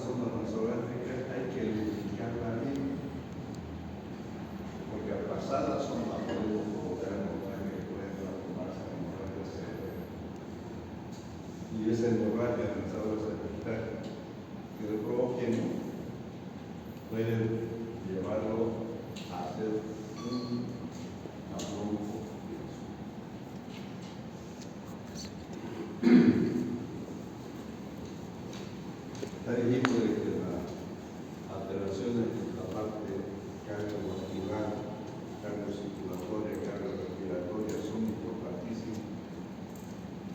zona nasogástrica hay que lubricarla bien, porque al pasar la zona podemos provocar hemorragia que pueden transformarse en hemorragia cerebral. Y esa hemorragia en esa septal que le provoquemos puede llevarlo a hacer un abronco. Está dijimos de que las alteraciones en la parte cardiovascular, cardiocirculatoria, cardiorrespiratoria son importantísimas.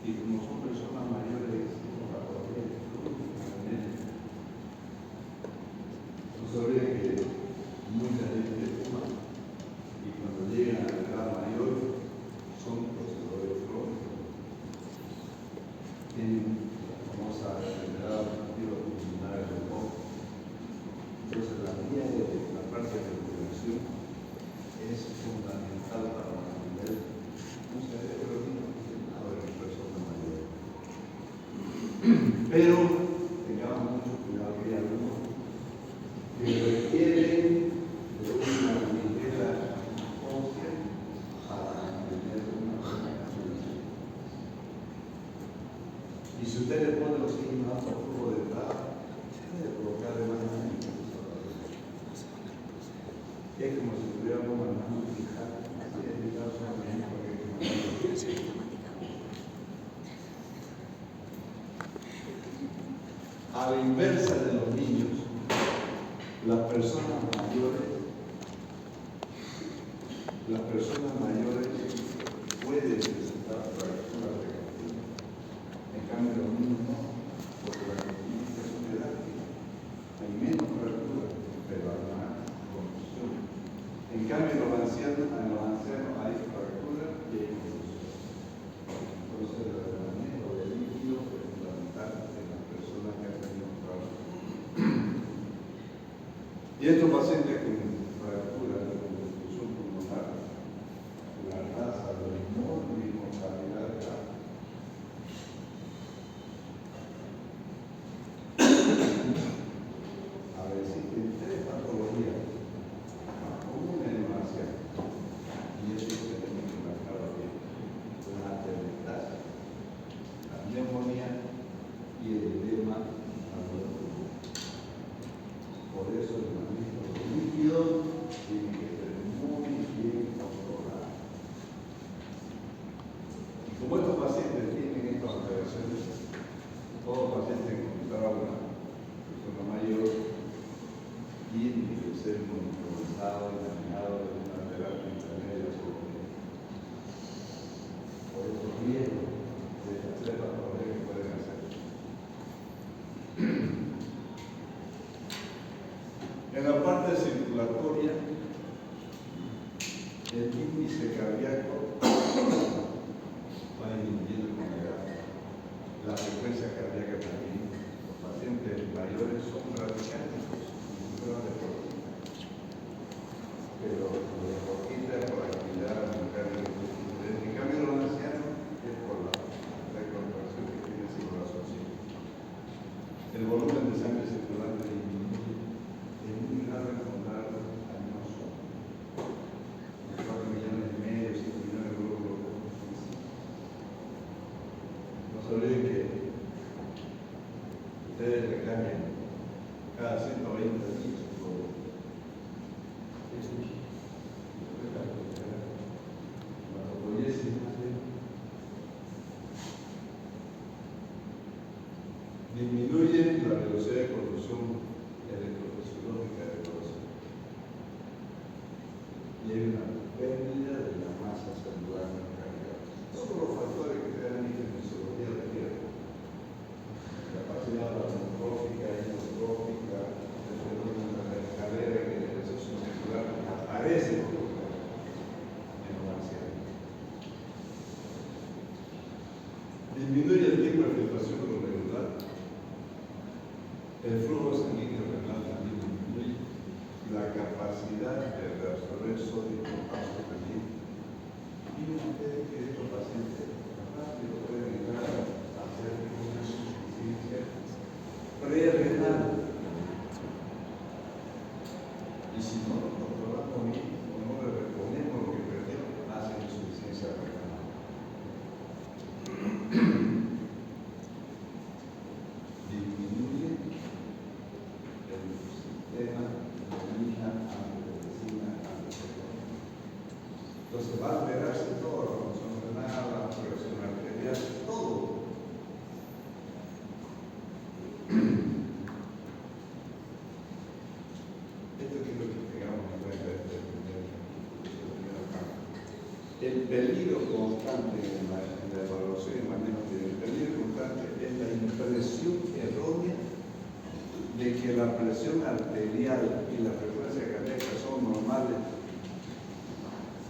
Y como son personas mayores, como la corriente, no se olvide que mucha gente fuma y cuando llegan a la edad mayor son poseedores crónicos. Tienen la famosa enfermedad pulmonar del moco. Entonces la vía de la parte de regulación es fundamental para mantener un cerebro disciplinado en las personas mayores. Pero tengamos mucho cuidado que hay algunos que requieren de una ligera ósea para mantener una buena calidad. Y si usted le pone los signos a flujo de entrada, puede provocar además daño. Es como si estuviéramos mandando un fijar, así es el caso también, porque a la inversa de los niños, las personas mayores pueden presentar fracturas de costillas. En cambio, los niños no, porque la costilla es una elástica. Hay menos fracturas, pero hay más confusión. En cambio, en los ancianos hay fracturas y hay confusión. Entonces, el tratamiento de líquido es fundamental en las personas que han tenido trabajo. Y estos pacientes con fracturas de confusión pulmonar, la tasa de mortalidad es alta. A ver, existen tres patologías más comunes en los ancianos, y eso se tiene que marcar bien: la atelectasia, la neumonía y el edema alveolar. Por eso el manejo líquido tiene que ser muy bien controlado. Y como estos pacientes tienen estas alteraciones, todo paciente con trauma, persona mayor, tiene que ser monitorizado y manejado de una terapia intermedia sobre por estos riesgos de estas tres patologías que pueden hacer. En la parte circulatoria, el índice cardíaco va disminuyendo con la edad. La frecuencia cardíaca también. Los pacientes mayores son radicales, pero los deportistas por actividad mecánica. En cambio, los ancianos es por la contracción que tiene ese corazoncito. El volumen de sangre circulante disminuye. Es muy grave encontrar años 4,5 millones, 5 millones de glóbulos. No se olviden que ustedes reclamen cada 120 días un glóbulo. Disminuye la velocidad de conducción electrofisiológica del corazón y hay una pérdida de la masa celular cardíaca. Todos los factores que se dan en fisiología refieren: capacidad neurotrófica, hipotrófica, el fenómeno de la escalera que es la asociación celular, aparece en los ancianos. Disminuye el tiempo de filtración glomerular. El flujo sanguíneo renal también disminuye. La capacidad de reabsorber sodio y potasio también. Miren ustedes que estos pacientes rápido pueden entrar a hacer una insuficiencia prerrenal. el peligro constante en la evaluación y manejo el peligro constante es la impresión errónea de que la presión arterial y la frecuencia cardíaca son normales,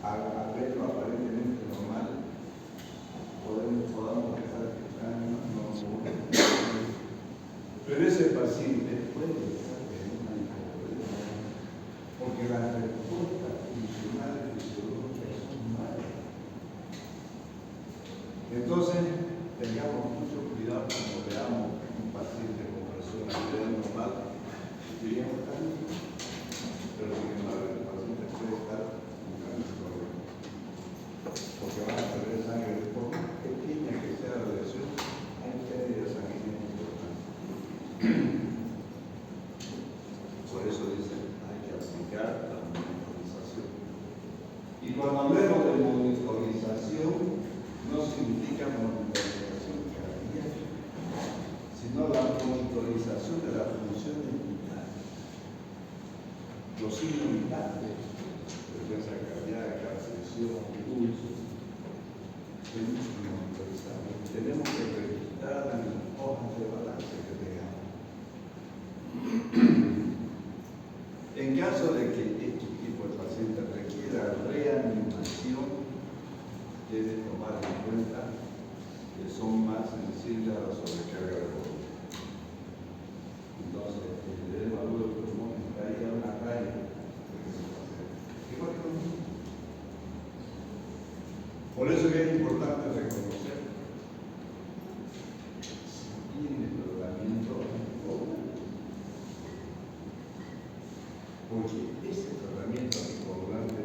a verlo aparentemente normal, podamos pensar que están normales. Pero ese paciente puede estar en una hipopresión, porque las respuestas funcionales fisiológicas son malas. Entonces, tengamos mucho cuidado cuando veamos un paciente con presión arterial normal, diríamos cáncer, pero sin embargo el paciente puede estar con cáncer crónico, porque van a perder sangre, por más pequeña que sea la lesión, hay pérdida sanguínea importante. Por eso dicen, hay que aplicar la monitorización. Y cuando hablemos de monitorización, no significa monitorización cardíaca, sino la monitorización de las funciones vitales. Los signos vitales, frecuencia cardíaca, presión, pulso, tenemos que monitorizarlos. Tenemos que registrar en las hojas de balance que tengamos. En caso de que este tipo de paciente requiera reanimación, debe tomar en cuenta que son más sensibles a la sobrecarga de volumen. Entonces, el edema agudo del pulmón está ahí a una raya. Igual que los niños. Por eso que es importante reconocer si tiene tratamiento anticoagulante. Porque ese tratamiento anticoagulante,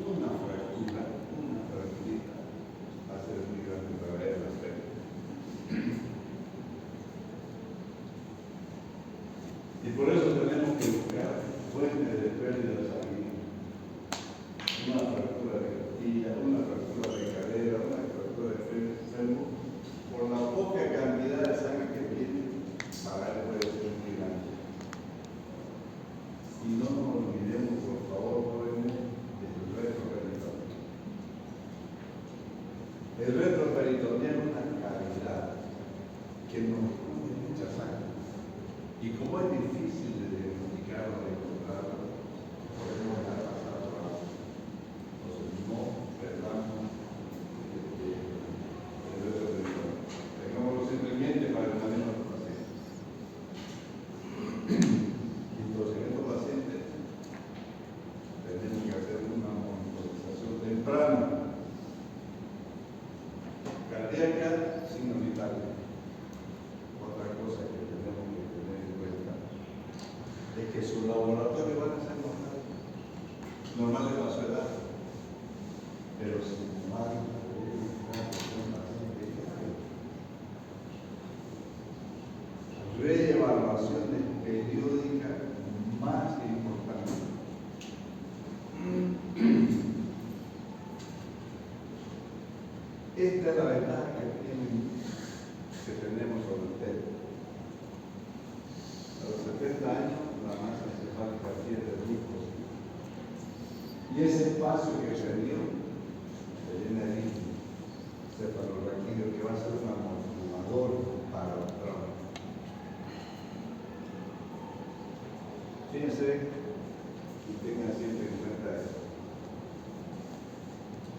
una fractura, va a ser muy grande para ver la pérdida. Y por eso tenemos que buscar fuentes de pérdida sanguínea. Una fractura de costilla, una fractura de cadera, una fractura de fémur, por la poca cantidad de sangre que tiene, para él puede ser muy grande. Y no nos olvidemos, por favor, jóvenes, del retroperitoneal. El retroperitoneal es una cavidad que nos esconde mucha sangre. Y como es difícil de diagnosticarlo, de encontrarlo, podemos dejar pasar por algo. Entonces, no perdamos el retroperitoneal. Tengámoslo simplemente para el manejo de los pacientes. Entonces, en estos pacientes tenemos que hacer una monitorización temprana. Cardíaca, signos vitales. Otra cosa que tenemos que tener en cuenta es que sus laboratorios van a ser normales para su edad, pero sin embargo, reevaluaciones periódicas más importantes. Esta es la ventaja que tenemos sobre ustedes. A los 70 años, la masa encefálica pierde glucosa. Y ese espacio que perdió se llena de líquido cefalorraquídeo, que va a ser un amortiguador para los traumas. Fíjense y tengan siempre en cuenta eso.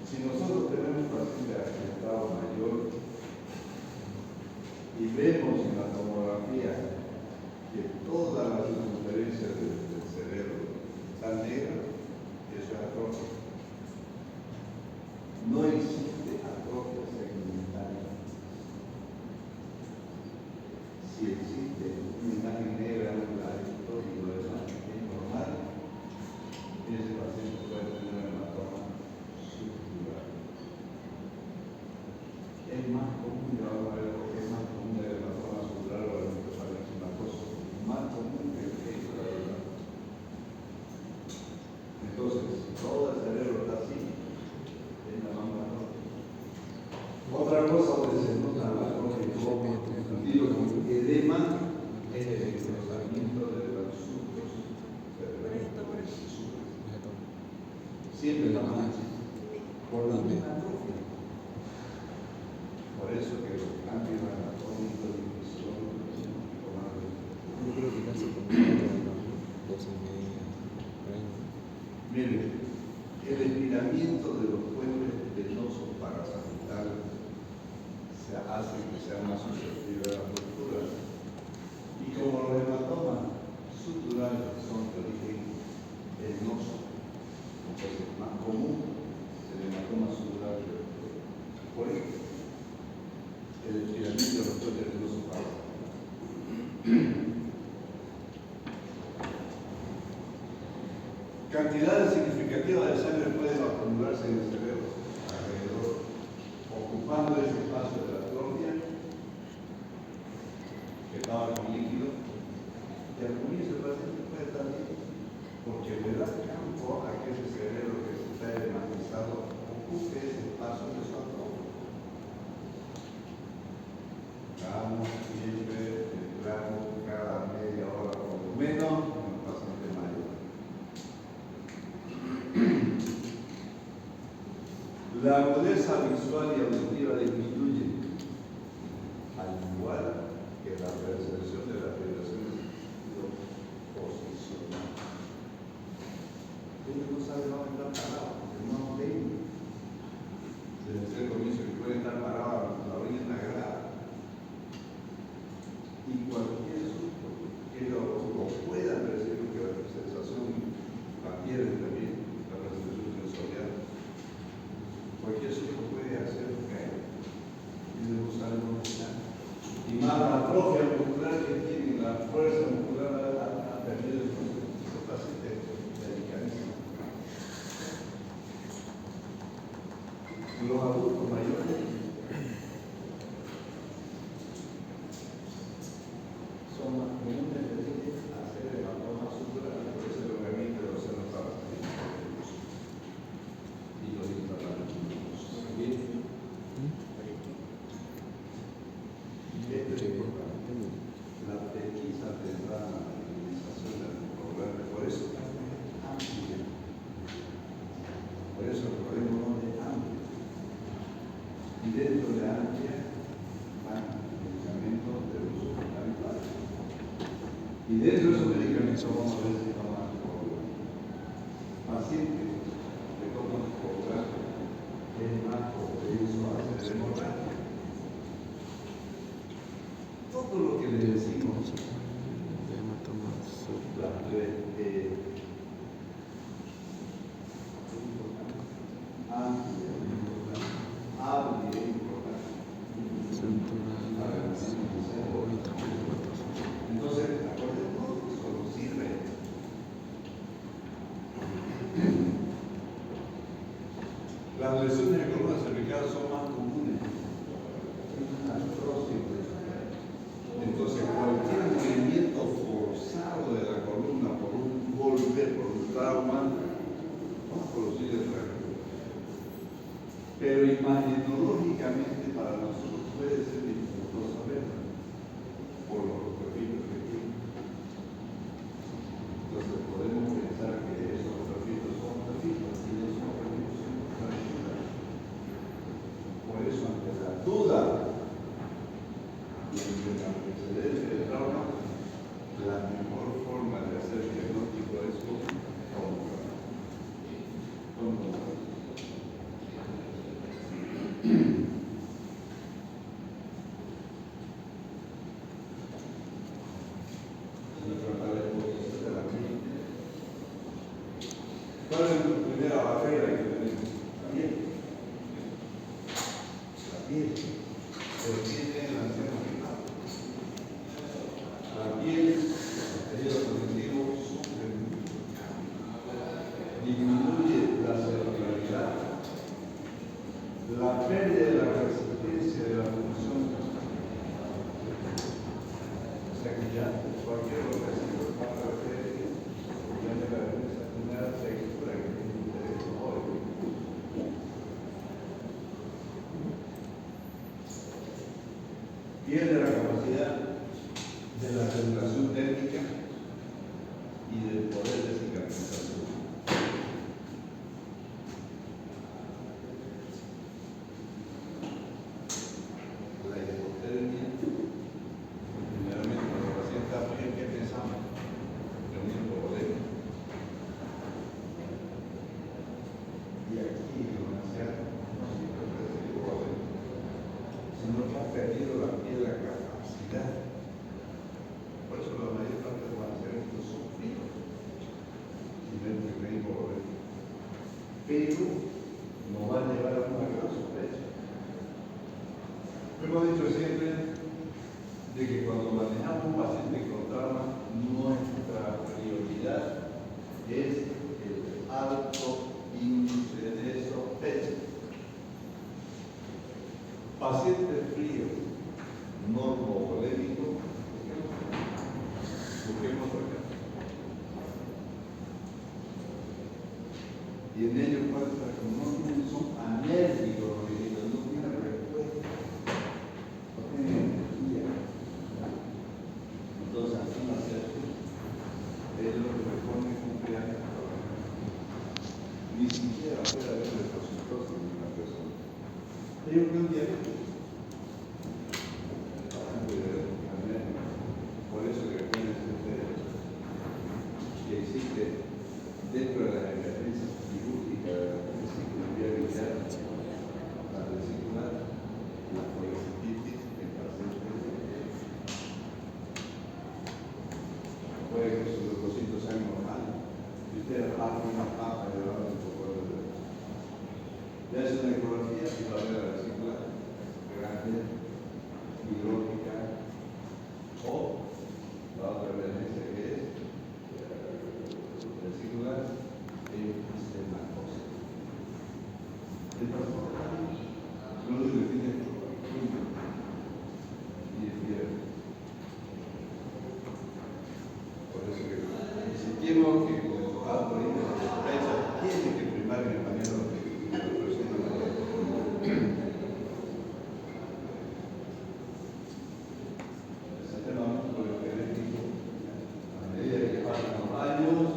Si nosotros tenemos un paciente accidentado mayor y vemos en la tomografía que todas las circunferencias del cerebro están negras, eso es atrofia. No existe atrofia segmentaria. Si existe una imagen negra, un ladito y lo demás es normal, ese paciente puede tener un hematoma subdural. Es más común, ya vamos a ver por qué es más común el hematoma subdural o el encefalocitosis, más común que el extradural. Entonces, si todo el cerebro está así, es la más atrofia. Otra cosa donde se nota la atrofia confundido con edema es el engrosamiento de los surcos cerebrales. Siempre la mancha. por la misma atrofia. Por eso que los cambios anatómicos y fisiológicos Yo creo que casi como 12:30. Mire, el estiramiento de los puentes venosos parasagital se hace que sea más susceptible a la fractura. Y como los hematomas suturales son de origen venoso, entonces es más común el hematoma sutural. Por eso, el estiramiento de los puentes venosos parasagital. Cantidades significativas de sangre pueden acumularse en el cerebro alrededor, ocupando ese espacio de la atrofia que estaba con líquido, y al comienzo el paciente puede estar bien, porque le da campo a que ese cerebro que se está edematizado ocupe ese espacio de su atrofia. Vamos siempre, entramos cada media hora por lo menos en el paciente mayor. La agudeza visual y auditiva disminuye, al igual que la percepción de las vibraciones posicionales. Uno no sabe dónde está parado, porque no ve. Desde el comienzo que puede estar parado a la orilla de la grada. Y cualquier susto que lo pueda percibir, que la sensación la pierde también, la percepción sensorial. Cualquier susto puede hacer caer y debe usar el muscular. Y más la atrofia muscular que tiene, la fuerza muscular ha perdido el paciente delicadísimo. Los adultos mayores son más comunes de hacer hematoma sutural, por eso lo remite los senos parasitarios y los instalados. La pesquisa tendrá la utilización del problema, por eso es amplia. Por eso recordemos de amplia. Y dentro de amplia van medicamentos de uso habitual. Y dentro de esos medicamentos vamos a ver si toman pacientes que toman cobrante es más propenso a hacer hemorragia. Todo lo que le decimos, entonces, acordémonos que eso nos sirve. Las lesiones de columna cervical son más comunes. Entonces, cualquier movimiento forzado de la columna por un golpe, por un trauma, va a producir el fractura. Pero imagenológicamente para nosotros puede ser dificultoso verlo, por los perfiles que tiene. Entonces, podemos pensar que esos perfiles son perfiles y no son perfiles, son fracturas. Por eso, ante la duda, y ante la antecedencia del trauma, la mejor forma de hacer el diagnóstico es con ¿cuál es la primera barrera que tenemos? La piel. La piel. Pero ¿quién tiene la anciano final? La piel, los tejidos conectivos sufren mucho. Disminuye la celularidad, la pérdida de la resistencia de la función. O sea que ya cualquier organismo para la pérdida, ya de la primera textura que tiene interés hoy. Pierde la capacidad de la regulación térmica y del poder de cicatrización. pero nos va a llevar a una gran sospecha. Hemos dicho siempre de que cuando manejamos un paciente con trauma, nuestra prioridad es el alto índice de sospecha. Paciente frío, normovolémico, busquemos acá. Y en ellos puede estar como no son anérgicos, no tienen respuesta, no tienen energía. Entonces, al fin hacer es lo que me pone cumpleaños. Ni siquiera puede haber repositorio en una persona. Ellos no entienden. Por eso que acuérdense ustedes que existe dentro de las emergencias quirúrgicas de la viabilidad, la vesicular, la policitis en pacientes puede que sus leucocitos sean normales. Si usted abre una papa y le va a dar un poco de le hace una ecografía y va a ver la vesícula grande, hidrópica, o la otra emergencia que es vesícula epistematosa. Estas son lo que define y el viernes. Por eso que insistimos que con el alto índice de sospecha tiene que primar en el mañana de la persona. A medida que pasan los años,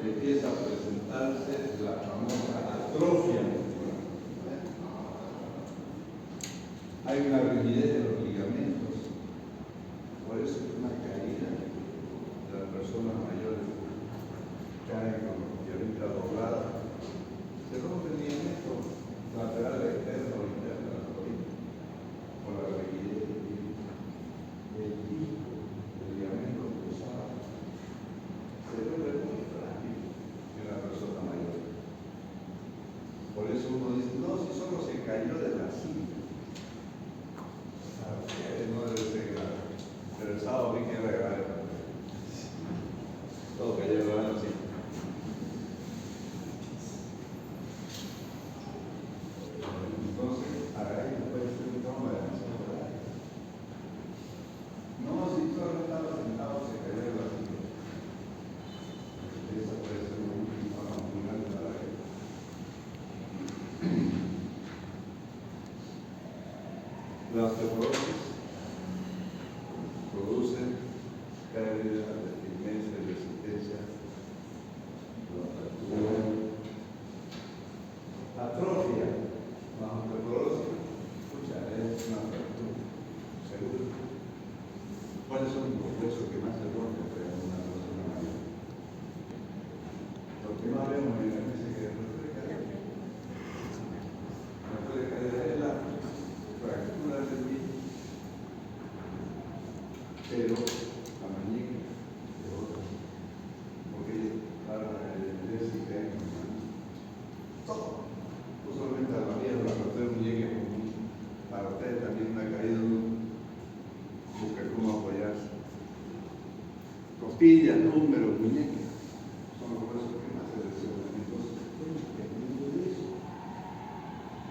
empieza a presentarse la famosa atrofia muscular. Hay una rigidez de los ligamentos, por eso es una caída de las personas mayores, caen con la pierna doblada, se rompe el ligamento lateral externo o interno de la rodilla, por la rigidez del disco. El disco, el ligamento cruzado, se vuelve muy frágil en la persona mayor. Por eso uno dice, no, si solo se cayó de la silla. No debe ser grave. Pero el sábado vi que era grave. Todo cayeron así. Entonces, ahí puede ser un trauma demasiado grave. No, si solo estaba sentado, se cayó de la silla. Esa puede ser una última ambular de la vida. La osteoporosis produce pérdida de firmeza y resistencia. Atrofia, la osteoporosis, escucha, es una fractura, seguro. ¿Cuáles son los huesos que más se rompen en una persona mayor? Lo que más vemos en la mesa que no puede caer. No puede caer es la fractura del disco, pero la muñeca de otra, porque para el déficit que hay en la mano, todo, no solamente a la vida, la fractura de muñeca, para ustedes también una caída, busca cómo apoyarse. Costillas, números, muñecas, son los huesos que más se lesionan. Entonces, dependiendo de eso,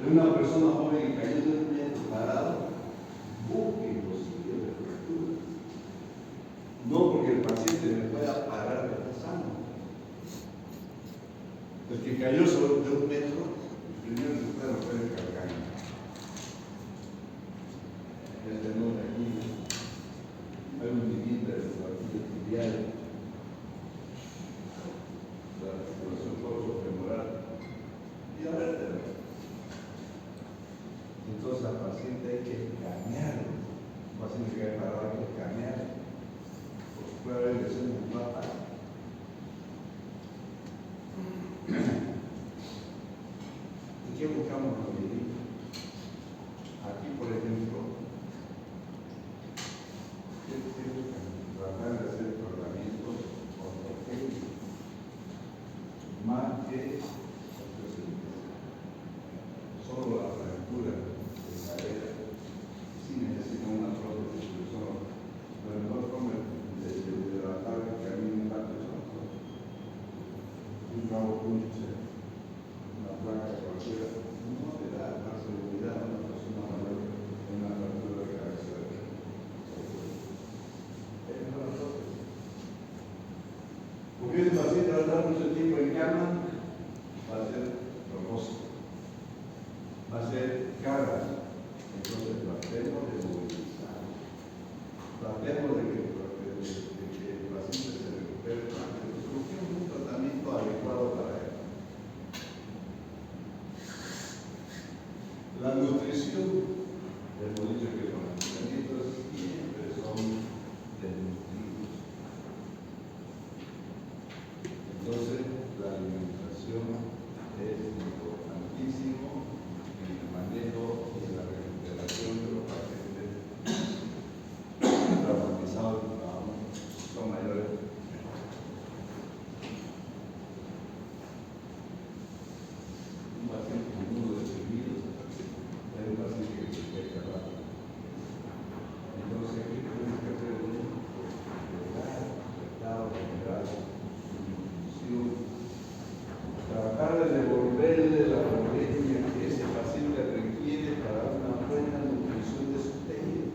de una persona joven que cayó de un metro parado, busquen los sitios de fractura. No porque el paciente le pueda parar de está sano. El que cayó sobre de un metro, primero que usted lo puede cargar. El tenor de aquí, hay un limite de la arteria tibial, la articulación coxofemoral y la vértebra. Entonces al paciente hay que escanearlo. Un paciente que cae parado hay que escanearlo. Porque puede haber lesiones en todas partes. ¿Y qué buscamos los médicos? Aquí, por ejemplo, tratar de hacer tratamientos ortopédicos más que tiempo en cama va a ser propósito, va a ser cargas. Entonces tratemos de movilizar, tratemos de que el paciente se recupere rápido, busquemos un tratamiento adecuado para él. La nutrición, hemos dicho que los medicamentos siempre son desnutridos. Entonces, la alimentación es importantísimo en el manejo y en la recuperación de los pacientes traumatizados son mayores. Un paciente con uno deprimido es un paciente que se infecta rápido. Entonces, ¿qué tenemos que hacer? Estado general, tratar de devolverle la pandemia que ese paciente requiere para una buena nutrición de su tejido.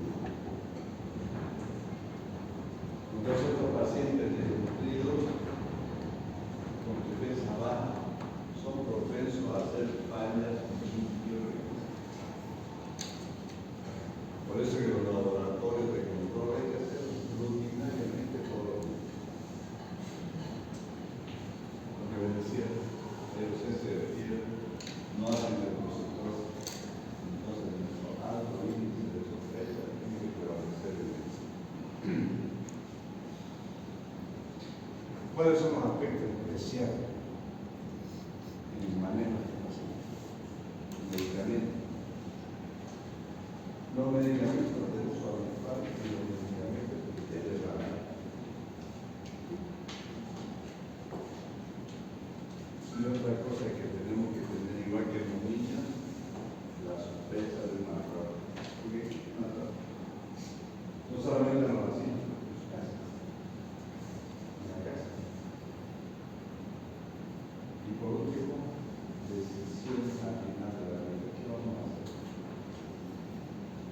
Entonces, estos pacientes desnutridos con defensa baja son propensos a hacer fallas biológicas. Por eso que los laboratorios de control hay que hacer rutinariamente todos los días. Lo que les decía, ellos se refieren, no hacen el consultor, entonces nuestro alto índice de sospecha tiene que prevalecer en eso. ¿Cuáles son los aspectos especiales en el manejo de este paciente? Medicamentos. Los medicamentos de uso habitual y los medicamentos que ustedes van a dar. Y otra cosa es que tenemos que tener, igual que los niños, la sospecha de una droga. No solamente en los pacientes, en sus casas, en la casa. Y por último, decisión al final de la vida. ¿Qué vamos a hacer?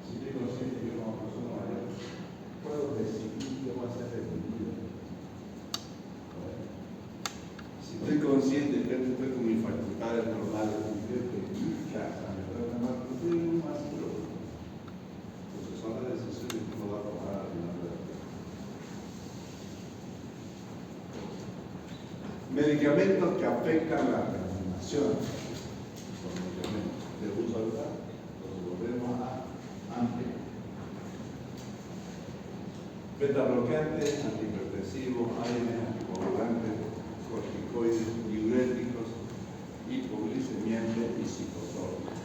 Si estoy consciente que una persona mayor, puedo decidir qué voy a hacer de mi vida. Si estoy consciente que estoy con mis facultades normales, y veo que en mi casa me trata mal, pues estoy en un vacío. Entonces son las decisiones que uno va a tomar al final de la vida. Medicamentos que afectan la reanimación. Los medicamentos de uso habitual, los volvemos a ampliar. Beta bloqueantes, antihipertensivos, AINES, anticoagulantes, corticoides, diuréticos, hipoglicemiantes y citotónicos.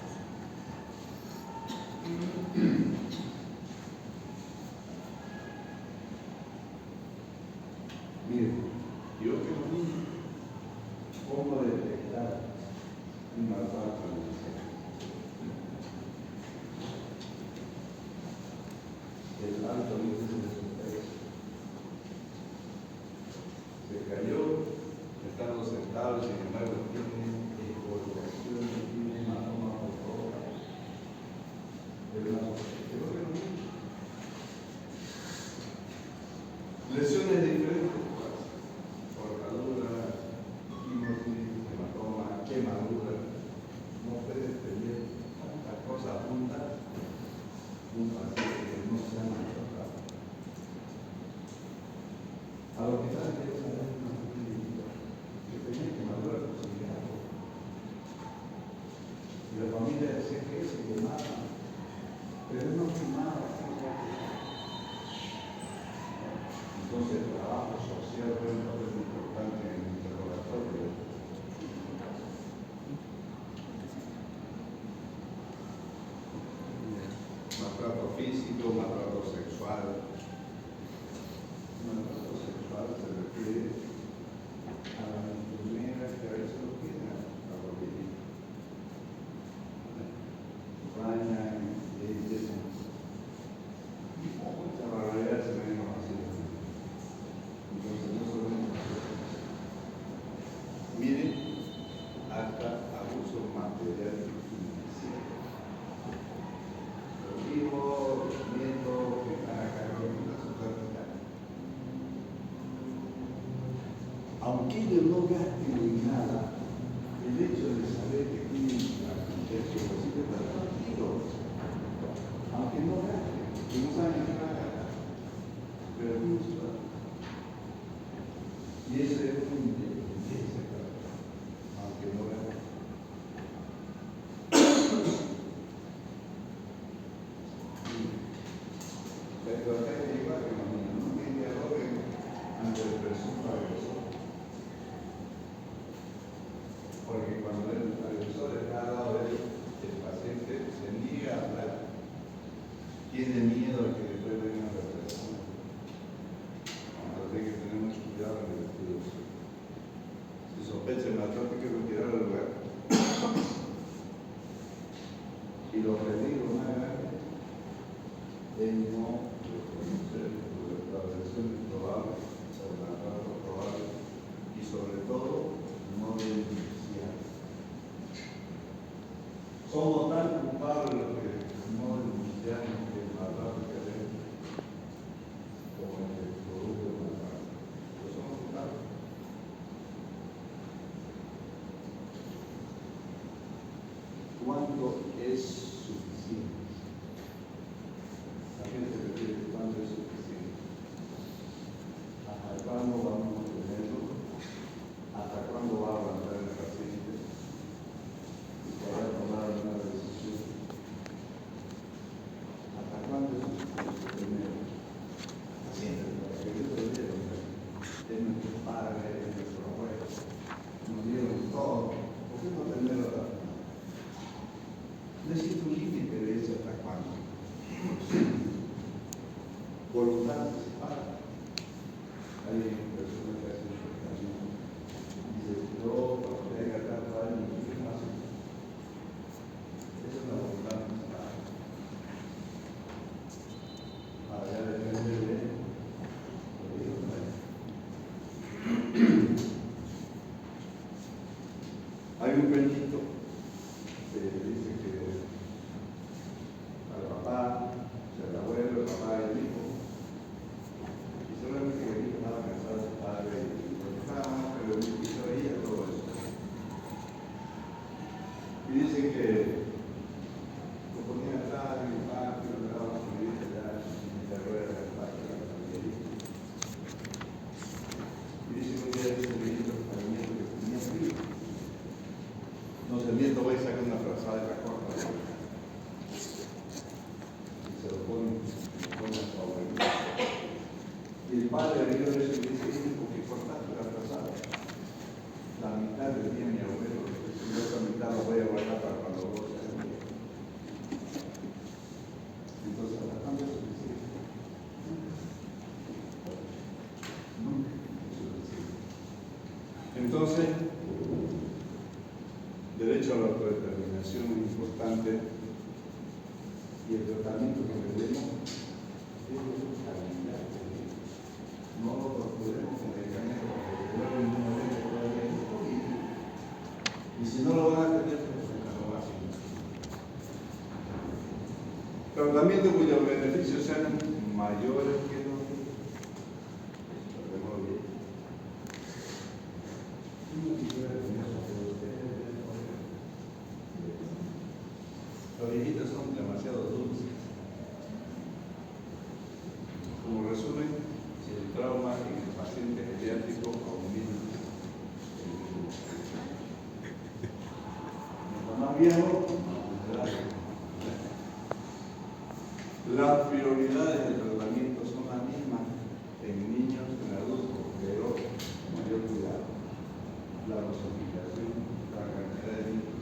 Miren, yo que los niños, ¿cómo detectar un maltrato en el cerebro? El alto índice de sospecha. Se cayó, estando sentado, sin embargo, tiene evaluación, tiene hematoma por toda. Es una sospecha. Lesiones diferentes, cortadura, quimosis, hematoma, quemadura. No puedes tener tantas cosas juntas un paciente que no se ha maltratado. Al hospital hay que saber una clínica que tenía quemadura por cigarro. Y la familia decía que se quemaba, pero él no quemaba. Entonces el trabajo social fue un papel importante en el interrogatorio. Maltrato físico, maltrato sexual. Maltrato sexual se refiere a las enfermeras que a veces lo quieren a rodillas. Bañan y dicen, muchas barbaridades se ven así. Entonces no solamente miren hasta abuso material y financiero. Los hijos, los nietos que están a cargo de aunque ellos no gasten en nada, el hecho de saber que tienen el posible para tranquilos, aunque no gasten, que no saben qué van a gastar, pero justo. Y eso es una inteligencia, aunque no gasten. Pero acá es igual que los niños, no que dialoguen ante el presunto agresor. Porque cuando el agresor está al lado de él, el paciente se niega a hablar. Tiene miedo de que después venga la represión. Entonces hay que tener mucho cuidado en el estudio. Si sospecha el maltrato, hay que retirar el lugar. Y los peligros más grandes es no reconocer la versión improbable, el maltrato probable y sobre todo no denunciar. Somos tan culpables los que no denunciamos el maltrato que hacemos como el que produce el maltrato. Pues somos culpables. ¿Cuánto es suficiente? ¿A qué se refiere cuánto es suficiente? ¿Hasta cuándo vamos a tenerlo? ¿Hasta cuándo va a aguantar el paciente? Y poder tomar una decisión. ¿Hasta cuándo es suficiente tener pacientes? Porque yo te digo, es nuestro padre, es nuestro abuelo, nos dieron todo. ¿Por qué no tenerlo hasta? No existe un límite de eso hasta cuándo. Voluntad se separa. Hay personas que hacen camino. Dice, yo cuando tenga tantos años, ¿qué más? Esa es la voluntad que se separa. Ahora ya depende de lo que Dios trae. Hay un cuentito que dice que al papá, o sea, el abuelo, el papá y el hijo, y solamente que el hijo estaba cansado de su padre y lo dejaba, pero el hijo veía todo eso. Y dice que lo ponía atrás en el patio, le daba su vida allá, y la rueda del patio, la familia. Y dice que un día dice el nieto al nieto que tenía frío. Entonces el nieto va y saca una frazada de la corta. Se lo pone a su abuelito. Y el padre le dio eso y dice, ¿por qué cortaste la frazada? La mitad del día mi abuelo, si yo esa mitad lo voy a guardar para cuando vos seas mío. Entonces, ¿hasta cuándo es suficiente? Nunca es suficiente. Entonces, derecho a la autodeterminación es importante. Y el tratamiento que le demos es calidad. No lo procuremos con medicamentos porque luego en un momento todavía es poquito. Y si no lo van a tener, pues no va a ser. Tratamiento cuyos beneficios sean mayores que los de los viejitos son demasiado dulces. Como resumen, si el trauma en el paciente pediátrico aumenta, más viejo, las prioridades del tratamiento son las mismas en niños y en adultos, pero con mayor cuidado. La dosificación, la cantidad de niños,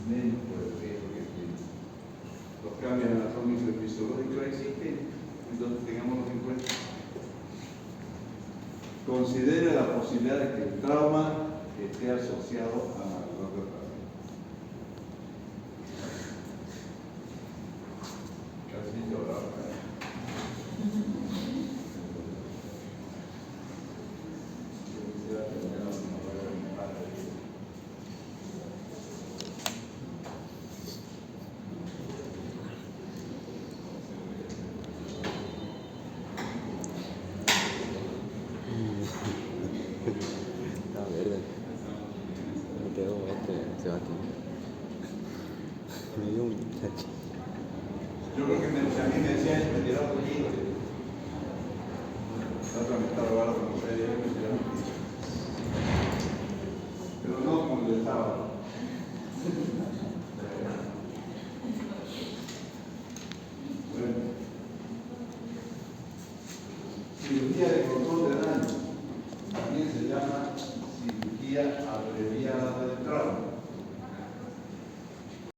menos por el riesgo que tiene. Los cambios anatómicos y fisiológicos existen, entonces tengámoslos en cuenta. Considere la posibilidad de que el trauma esté asociado a la dolor del paciente. Casi lloraba. va a tener. Me dio un tache. Yo creo que si a mí me decían eso, me tiraba un kilo. La otra me está robando como ustedes, yo me tiraba un kilo. Pero no como el del sábado. Bueno. Cirugía de control de daño. También se llama cirugía abreviada